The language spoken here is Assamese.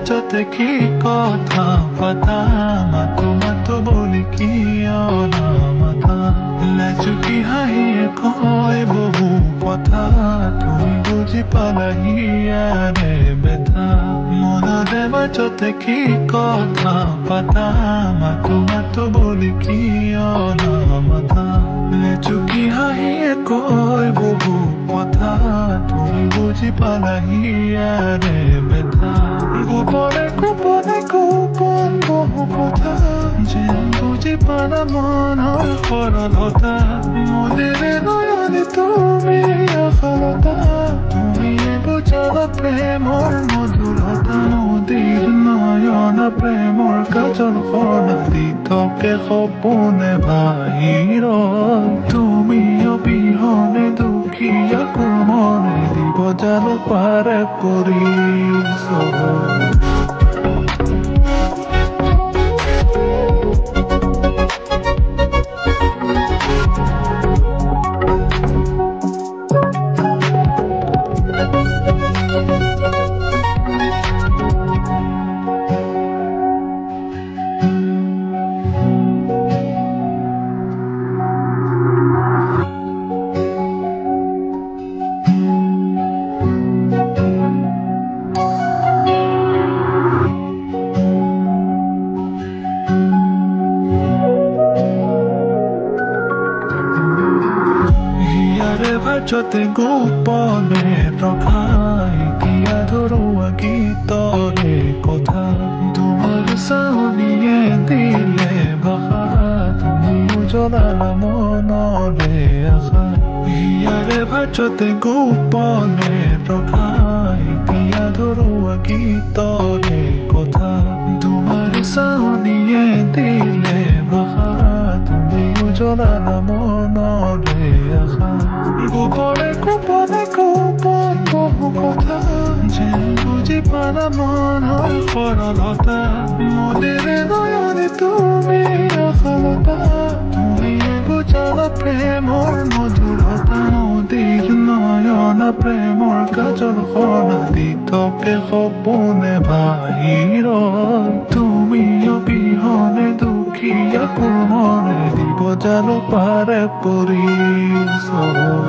বাজতে কি কথা পাতা মাতো মাতো বলি কি অনামাতা লাজুকি হাঁহিয়ে কয় বহু কথা তুমি বুজি পালাহি ইয়াৰে বেথা মনৰে বাজতে কি কথা পাতা মাতো মাতো বলি কি অনামাতা লাজুকি হাঁহিয়ে কয় বহু কথা তুমি বুজি পালাহি ইয়াৰে বেথা গোপনে গোপনে গোপন বহু কথা যেন বুজি পালা মনৰ সৰলতা মনেৰে নয়নে তুমি আখলতা তুমি বুজালা প্ৰেমৰ মধুৰতা নদীৰ নয়ন প্ৰেমৰ কাজল সনাদি থাকে সপোনে বাহিৰত তুমি অবিহনে দুখীয়া মনে দিব জানো পাৰে কৰি বাজতে গোপনে ৰখাই দিয়া ধৰুৱা গীতৰে কথা তোমাৰ চাউনিয়ে দিলে ভাষা তুমি জ্বলালা মনৰে আশা ইয়াৰে বাজতে গোপনে ৰখাই দিয়া ধৰুৱা গীতৰে কথা তোমাৰ চাউনিয়ে দিলে ভাষা তুমি জ্বলালা মনৰে আশা গোপনে গোপনে গোপন বহু কথা যেন বুজি পালা মনৰ সৰলতা মনেৰে নয়নে তুমি আখলতা তুমি বুজালা প্ৰেমৰ মধুৰতা নদীৰ নয়ন প্ৰেমৰ কাজল সনাদি থাকে সপোনে বাহিৰত তুমি অবিহনে দুখীয়া মনে দিব জানো পাৰে পৰিচয়